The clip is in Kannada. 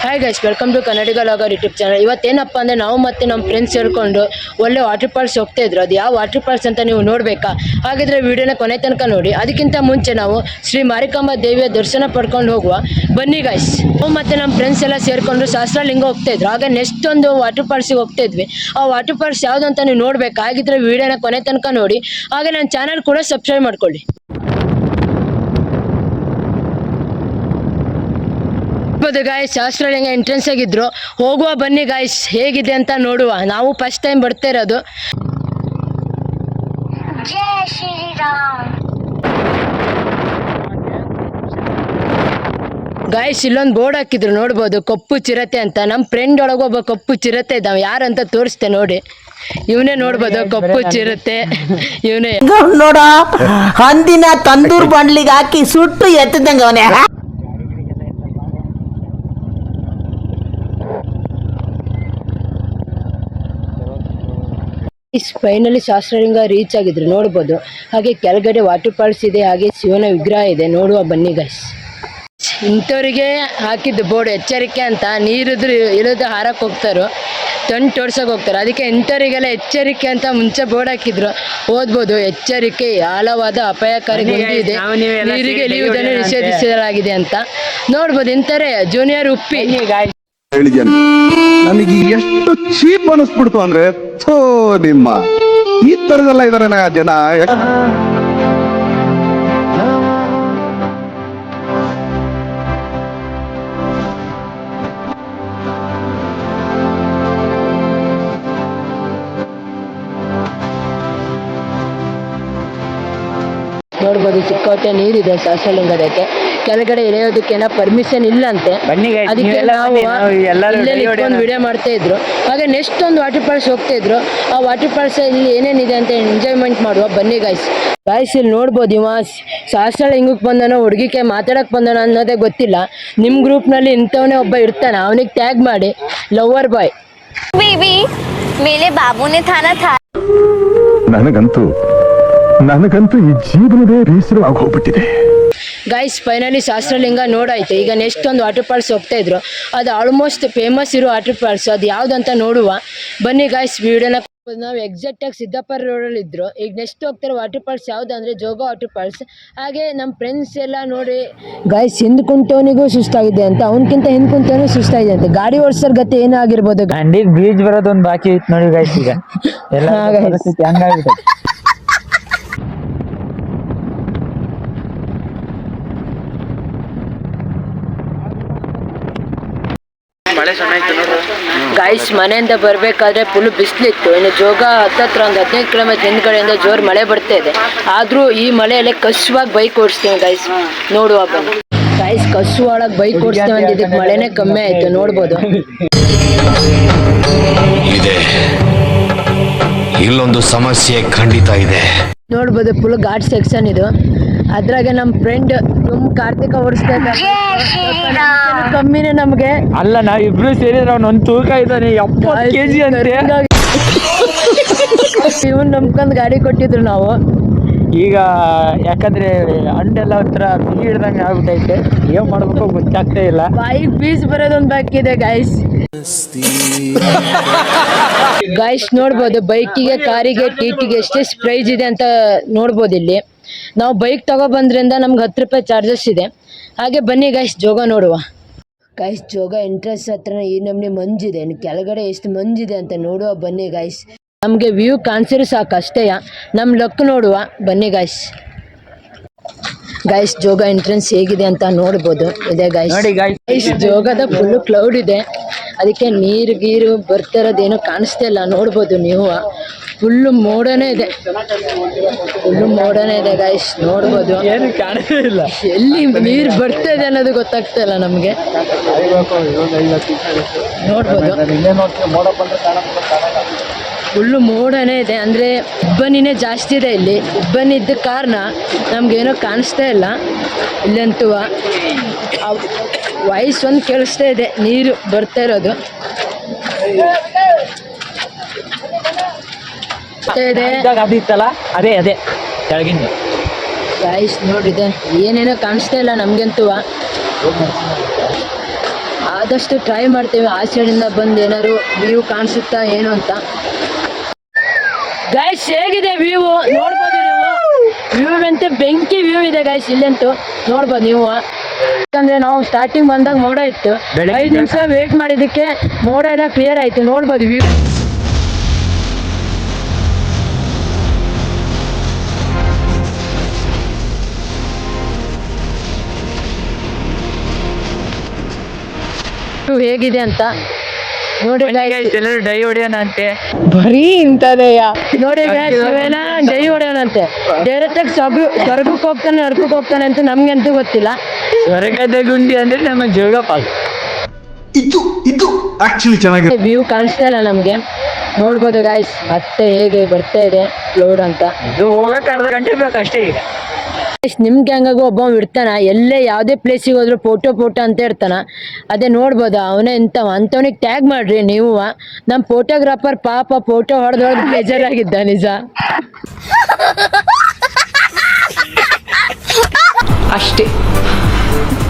Hi guys, welcome to Kannadiga vlogger YouTube channel. ಇವತ್ತೇನಪ್ಪ ಅಂದರೆ ನಾವು ಮತ್ತು ನಮ್ಮ ಫ್ರೆಂಡ್ಸ್ ಸೇರಿಕೊಂಡು ಒಳ್ಳೆ ವಾಟರ್ ಫಾಲ್ಸ್ ಹೋಗ್ತಾ ಇದ್ರು. ಅದು ಯಾವ ವಾಟರ್ ಫಾಲ್ಸ್ ಅಂತ ನೀವು ನೋಡಬೇಕಾ? ಹಾಗಿದ್ರೆ ವಿಡಿಯೋನ ಕೊನೆ ತನಕ ನೋಡಿ. ಅದಕ್ಕಿಂತ ಮುಂಚೆ ನಾವು ಶ್ರೀ ಮಾರಿಕಾಂಬಾ ದೇವಿಯ ದರ್ಶನ ಪಡ್ಕೊಂಡು ಹೋಗುವ. ಬನ್ನಿ ಗೈಸ್. ನಾವು ಮತ್ತು ನಮ್ಮ ಫ್ರೆಂಡ್ಸ್ ಎಲ್ಲ ಸೇರಿಕೊಂಡು ಸಹಸ್ರಲಿಂಗ ಹೋಗ್ತಾ ಇದ್ರು. ಹಾಗೆ ನೆಕ್ಸ್ಟ್ ಒಂದು ವಾಟರ್ ಫಾಲ್ಸಿಗೆ ಹೋಗ್ತಾ ಇದ್ವಿ. ಆ ವಾಟರ್ ಫಾಲ್ಸ್ ಯಾವುದು ಅಂತ ನೀವು ನೋಡಬೇಕಾ? ಹಾಗಿದ್ರೆ ವಿಡಿಯೋನ ಕೊನೆ ತನಕ ನೋಡಿ. ಹಾಗೆ ನನ್ನ ಚಾನಲ್ ಕೂಡ ಸಬ್ಸ್ಕ್ರೈಬ್ ಮಾಡ್ಕೊಳ್ಳಿ. ಗಾಯ್ಸ್, ಸಹಸ್ರಲಿಂಗ ಎಂಟ್ರೆನ್ಸ್ ಆಗಿದ್ರು. ಹೋಗುವ ಬನ್ನಿ ಗಾಯ್ಸ್, ಹೇಗಿದೆ ಅಂತ ನೋಡುವ. ನಾವು ಫಸ್ಟ್ ಟೈಮ್ ಬರ್ತಾ ಇರೋದು. ಗಾಯ್ಸ್, ಇಲ್ಲೊಂದು ಬೋರ್ಡ್ ಹಾಕಿದ್ರು ನೋಡ್ಬೋದು, ಕಪ್ಪು ಚಿರತೆ ಅಂತ. ನಮ್ಮ ಫ್ರೆಂಡ್ ಒಳಗೆ ಒಬ್ಬ ಕಪ್ಪು ಚಿರತೆ ಇದ್ದಾವ. ಯಾರಂತ ತೋರಿಸ್ತೆ ನೋಡಿ. ಇವನೇ ನೋಡ್ಬೋದು, ಕಪ್ಪು ಚಿರತೆ ಇವನೇ ನೋಡ. ಹಂದಿನ ತಂದೂರ್ ಬಂಡ್ಲಿಗೆ ಹಾಕಿ ಸುಟ್ಟು ಎತ್ತದಂಗ ಅವನೇ. ಫೈನಲಿ ಸಹಸ್ರಲಿಂಗ ರೀಚ್ ಆಗಿದ್ರು ನೋಡ್ಬೋದು. ಹಾಗೆ ಕೆಳಗಡೆ ವಾಟರ್ ಫಾಲ್ಸ್ ಇದೆ, ಹಾಗೆ ಶಿವನ ವಿಗ್ರಹ ಇದೆ. ನೋಡುವ ಬನ್ನಿ ಗೈಸ್. ಇಂಥವ್ರಿಗೆ ಹಾಕಿದ್ದು ಬೋರ್ಡ್ ಎಚ್ಚರಿಕೆ ಅಂತ. ನೀರಿದ್ರು ಇಳಿದು ಹಾರಕ್ಕೆ ಹೋಗ್ತಾರೋ, ತಂಟು ಓಡ್ಸೋಕೆ ಹೋಗ್ತಾರೆ. ಅದಕ್ಕೆ ಇಂಥವರಿಗೆಲ್ಲ ಎಚ್ಚರಿಕೆ ಅಂತ ಮುಂಚೆ ಬೋರ್ಡ್ ಹಾಕಿದ್ರು. ಓದ್ಬೋದು, ಎಚ್ಚರಿಕೆ, ಆಳವಾದ ಅಪಾಯಕಾರಿ ಗುಂಡಿ ಇದೆ, ನೀರಿಗೆ ಇಳಿಯುವುದನ್ನು ನಿಷೇಧಿಸಲಾಗಿದೆ ಅಂತ. ನೋಡ್ಬೋದು. ಇಂಥರೇ ಜೂನಿಯರ್ ಉಪ್ಪಿ. ನನಗೆ ಎಷ್ಟು ಚೀಪ್ ಅನಿಸ್ಬಿಡ್ತು ಅಂದ್ರೆ, ಥೋ ನಿಮ್ಮ ಈ ತರದೆಲ್ಲ ಇದಾರೆ ಜನ. ನೋಡ್ಬೋದು, ಚಿಕ್ಕವಟ್ಟೆ ನೀರಿದೆ ಸಹಸ್ರಲಿಂಗದಕ್ಕೆ. ಕೆಳಗಡೆ ಇಳಿಯೋದಕ್ಕೇನೋ ಪರ್ಮಿಷನ್ ಇಲ್ಲ ಅಂತೆ. ಅದಕ್ಕೆ ನಾವು ಇಲ್ಲೇ ನಿಂತ್ಕೊಂಡು ವಿಡಿಯೋ ಮಾಡ್ತಾ ಇದ್ರು. ಹಾಗೆ ನೆಕ್ಸ್ಟ್ ಒಂದು ವಾಟರ್ ಫಾಲ್ಸ್ ಹೋಗ್ತಾ ಇದ್ರು. ಆ ವಾಟರ್ ಫಾಲ್ಸ್ ಇಲ್ಲಿ ಏನೇನಿದೆ ಅಂತ ಎಂಜಾಯ್ಮೆಂಟ್ ಮಾಡುವ ಬನ್ನಿ ಗಾಯ್ಸ್. ಗಾಯ್ಸ್, ಇಲ್ಲಿ ನೋಡ್ಬೋದು, ಇವ ಸಹಸ್ರಲಿಂಗಕ್ಕೆ ಬಂದನೋ ಹುಡುಗಿಗೆ ಮಾತಾಡಕ್ಕೆ ಬಂದನೋ ಅನ್ನೋದೇ ಗೊತ್ತಿಲ್ಲ. ನಿಮ್ಮ ಗ್ರೂಪ್ನಲ್ಲಿ ಇಂಥವನೇ ಒಬ್ಬ ಇರ್ತಾನೆ, ಅವನಿಗೆ ಟ್ಯಾಗ್ ಮಾಡಿ ಲವರ್ ಬಾಯ್. ಬೇಬಿ ಮೇಲೆ ಬಾಬುನೇ ಥಾ. ನನಗಂತೂ ಈ ಜೀವನವೇ ಬೇಸರವಾಗಿ ಹೋಗ್ಬಿಟ್ಟಿದೆ. ಗೈಸ್, ಫೈನಲಿ ಸಹಸ್ರಲಿಂಗ ನೋಡಾಯ್ತು. ಈಗ ನೆಕ್ಸ್ಟ್ ಒಂದು ವಾಟರ್ ಫಾಲ್ಸ್ ಹೋಗ್ತಾ ಇದ್ರು. ಅದು ಆಲ್ಮೋಸ್ಟ್ ಫೇಮಸ್ ಇರೋ ವಾಟರ್ ಫಾಲ್ಸ್. ಅದು ಯಾವ್ದಂತ ನೋಡುವ ಬನ್ನಿ ಗೈಸ್. ವಿಡಿಯೋನ ನಾವು ಎಕ್ಸಾಕ್ಟಾಗಿ ಸಿದ್ದಾಪುರ ರೋಡಲ್ಲಿ ಇದ್ರು. ಈಗ ನೆಕ್ಸ್ಟ್ ಹೋಗ್ತಾರೆ ವಾಟರ್ ಫಾಲ್ಸ್ ಯಾವ್ದು ಅಂದರೆ ಜೋಗ ವಾಟರ್ ಫಾಲ್ಸ್. ಹಾಗೆ ನಮ್ಮ ಫ್ರೆಂಡ್ಸ್ ಎಲ್ಲ ನೋಡಿ ಗೈಸ್, ಹಿಂದ್ ಕುಂತವನಿಗೂ ಸುಸ್ತಾಗಿದೆ ಅಂತ, ಅವನಕ್ಕಿಂತ ಹಿಂದ್ ಕುಂತವನು ಸುಸ್ತಾಗಿದೆ ಅಂತ. ಗಾಡಿ ಓಡಿಸೋರ್ ಗತಿ ಏನಾಗಿರ್ಬೋದು. ಬೀಚ್ ಬರೋದೊಂದು ಬಾಕಿ ಐತ್ ನೋಡಿ ಗೈಸ್. ಈಗ ಎಲ್ಲ ಹಂಗಾಗಿದೆ. ಗಾಯ್ಸ್, ಮನೆಯಿಂದ ಬರಬೇಕಾದ್ರೆ ಫುಲ್ ಬಿಸಿಲಿತ್ತು. ಇನ್ನು ಜೋಗ ಹತ್ತತ್ರ ಒಂದು 15 ಕಿಲೋಮೀಟರ್ ಹಿಂದ್ಗಡೆಯಿಂದ ಜೋರು ಮಳೆ ಬರ್ತಾ ಇದೆ. ಆದರೂ ಈ ಮಳೆಯಲ್ಲೇ ಕಸುವಾಗಿ ಬೈಕ್ ಓಡಿಸ್ತೀವಿ ಗೈಸ್. ನೋಡುವ ಬನ್ನಿ ಗೈಸ್, ಕಸು ಒಳಗೆ ಬೈಕ್ ಓಡಿಸ್ತೀವಿ ಅಂತ. ಇದಕ್ಕೆ ಮಳೆನೇ ಕಮ್ಮಿ ಆಯಿತು, ನೋಡ್ಬೋದು. ಇಲ್ಲೊಂದು ಸಮಸ್ಯೆ ಖಂಡಿತ ಇದೆ. ನೋಡ್ಬೋದು, ಫುಲ್ ಘಾಟ್ ಸೆಕ್ಷನ್ ಇದು. ಅದ್ರಾಗೆ ನಮ್ಮ ಫ್ರೆಂಡ್ ಕಾರ್ತಿಕ ಓಡಿಸ್ತಾ ಕಮ್ಮಿನೇ ನಮ್ಗೆ. ಅಲ್ಲ, ನಾವಿಬ್ರು ಸೇರಿದ್ರೆ ಅವನೊಂದು ತೂಕ ಇದ್ದಾನೆ 70 kg ಅಂತೆ. ಇವನ್ ನಂಬ್ಕೊಂಡ್ ಗಾಡಿ ಕೊಟ್ಟಿದ್ರು ನಾವು. ಈಗ ಯಾಕಂದ್ರೆ ಅಂಡೆಲ್ಲ ಒಂಥರ ಬಿಗಿ ಹಿಡ್ದಂಗೆ ಆಗ್ಬಿಟ್ಟೈತೆ. ಏನ್ ಮಾಡ್ಬೇಕು ಗೊತ್ತಾಗ್ತಾ ಇಲ್ಲ. ಬೈಕ್ ಬೀಚ್ ಬರೋದೊಂದು ಬಾಕಿ ಇದೆ ಗೈಸ್. ಗೈಸ್, ನೋಡ್ಬೋದು, ಬೈಕಿಗೆ, ಕಾರಿಗೆ, ಟಿಟಿಗೆ ಎಷ್ಟೆಷ್ಟು ಪ್ರೈಸ್ ಇದೆ ಅಂತ ನೋಡ್ಬೋದು. ಇಲ್ಲಿ ನಾವು ಬೈಕ್ ತಗೊಬಂದ್ರಿಂದ ನಮ್ಗೆ 10 ರೂಪಾಯಿ ಚಾರ್ಜಸ್ ಇದೆ. ಹಾಗೆ ಬನ್ನಿ ಗೈಸ್, ಜೋಗ ನೋಡುವ. ಗೈಸ್, ಜೋಗ ಎಂಟ್ರೆನ್ಸ್ ಹತ್ರ ಈ ನಮ್ನಿ ಮಂಜಿದೆ. ಇನ್ನು ಕೆಳಗಡೆ ಎಷ್ಟು ಮಂಜಿದೆ ಅಂತ ನೋಡುವ ಬನ್ನಿ ಗೈಸ್. ನಮಗೆ ವ್ಯೂ ಕಾಣಿಸಿರು ಸಾಕು ಅಷ್ಟೇ. ನಮ್ಮ ಲಕ್ ನೋಡುವ ಬನ್ನಿ ಗೈಸ್. ಗೈಸ್, ಜೋಗ ಎಂಟ್ರೆನ್ಸ್ ಹೇಗಿದೆ ಅಂತ ನೋಡ್ಬೋದು. ಇದೆ ಗೈಸ್. ಗೈಸ್, ಜೋಗದ ಫುಲ್ ಕ್ಲೌಡ್ ಇದೆ, ಅದಕ್ಕೆ ನೀರು ಗೀರು ಬರ್ತಾ ಇರೋದೇನು ಕಾಣಿಸ್ತಾ ಇಲ್ಲ. ನೋಡ್ಬೋದು ನೀವು, ಫುಲ್ಲು ಮೋಡನೇ ಇದೆ. ಗೈಸ್, ನೋಡ್ಬೋದು. ಏನು ಕಾಣಿಸ್ತಾ ಇಲ್ಲ, ಎಲ್ಲಿ ನೀರು ಬರ್ತಾ ಇದೆ ಅನ್ನೋದು ಗೊತ್ತಾಗ್ತಾ ಇಲ್ಲ ನಮಗೆ. ನೋಡ್ಬೋದು, ಫುಲ್ಲು ಮೋಡನೇ ಇದೆ. ಅಂದರೆ ಇಬ್ಬನಿನೇ ಜಾಸ್ತಿ ಇದೆ ಇಲ್ಲಿ. ಇಬ್ಬನಿ ಇದ್ದ ಕಾರಣ ನಮಗೇನೋ ಕಾಣಿಸ್ತಾ ಇಲ್ಲ ಇಲ್ಲಂತೂ. ವಾಯ್ಸ್ ಒಂದು ಕೇಳಿಸ್ತಾ ಇದೆ, ನೀರು ಬರ್ತಾ ಇರೋದು. ಅದೇ ಕೆಳಗಿಂದ ಗಾಯ್ಸ್ ನೋಡಿದೆ, ಏನೇನೋ ಕಾಣಿಸ್ತಾ ಇಲ್ಲ ನಮಗಂತೂ. ಆದಷ್ಟು ಟ್ರೈ ಮಾಡ್ತೇವೆ ಆ ಸೈಡಿಂದ ಬಂದು ಏನಾದ್ರು ವ್ಯೂ ಕಾಣಿಸುತ್ತಾ ಏನು ಅಂತ. ಗೈಸ್ ಹೇಗಿದೆ ವ್ಯೂ ನೋಡ್ಬೋದು ನೀವು. ವ್ಯೂ ಅಂತ ಬೆಂಕಿ ವ್ಯೂ ಇದೆ ಗೈಸ್ ಇಲ್ಲಂತೂ ನೋಡ್ಬೋದು ನೀವು. ಯಾಕಂದ್ರೆ ನಾವು ಸ್ಟಾರ್ಟಿಂಗ್ ಬಂದಾಗ ಮೋಡ ಇತ್ತು, 5 ನಿಮಿಷ ವೇಟ್ ಮಾಡಿದ್ದಕ್ಕೆ ಮೋಡ ಎಲ್ಲ ಕ್ಲಿಯರ್ ಆಯ್ತು. ನೋಡ್ಬೋದು ವ್ಯೂ. ಹೇಗಿದೆ ಅಂತ ನೋಡಿ ಎಲ್ಲರೂ ಡೈ ಹೊಡೆಯೋಣ ಅಂತೆ. ಬರೀ ಇಂಥದೆಯಾ ನೋಡಿ ಡೈ ಹೊಡೆಯೋಣಂತೆ. ಡೈರೆಕ್ಟ್ ಆಗಿ ಸ್ವರ್ಗಕ್ಕೆ ಹೋಗ್ತಾನೆ ನರ್ಕಕ್ಕೆ ಹೋಗ್ತಾನೆ ಅಂತ ನಮ್ಗಂತೂ ಗೊತ್ತಿಲ್ಲ. ಸ್ವರ್ಗದ ಗುಂಡಿ ಅಂದ್ರೆ ನಮ್ಮ ಜೋಗಪ್ಪ. ಇದು ಆಕ್ಚುಲಿ ಚೆನ್ನಾಗಿದೆ. ವ್ಯೂ ಕಾಣಿಸ್ತಾ ಇಲ್ಲ ನಮ್ಗೆ. ನೋಡ್ಬೋದು ಗಾಯ್ಸ್ ಮತ್ತೆ ಹೇಗೆ ಬರ್ತಾ ಇದೆ ಲೋಡ್ ಅಂತ. ಇದು ಹೋಗಕ್ಕೆ ಅರ್ಧ ಗಂಟೆ ಬೇಕು ಅಷ್ಟೇ. ಈಗ ನಿಮ್ ಗ್ಯಾಂಗಾಗೂ ಒಬ್ಬ ಇರ್ತಾನ, ಎಲ್ಲೇ ಯಾವುದೇ ಪ್ಲೇಸಿಗೆ ಹೋದ್ರು ಫೋಟೋ ಅಂತ ಇರ್ತಾನ. ಅದೇ ನೋಡ್ಬೋದು ಅವನೇ ಅಂಥವನಿಗೆ ಟ್ಯಾಗ್ ಮಾಡ್ರಿ ನೀವು. ನಮ್ಮ ಫೋಟೋಗ್ರಾಫರ್ ಪಾಪ ಫೋಟೋ ಹೊಡೆದೊಳಗೆ ಬೇಜಾರಾಗಿದ್ದ ನಿಜ.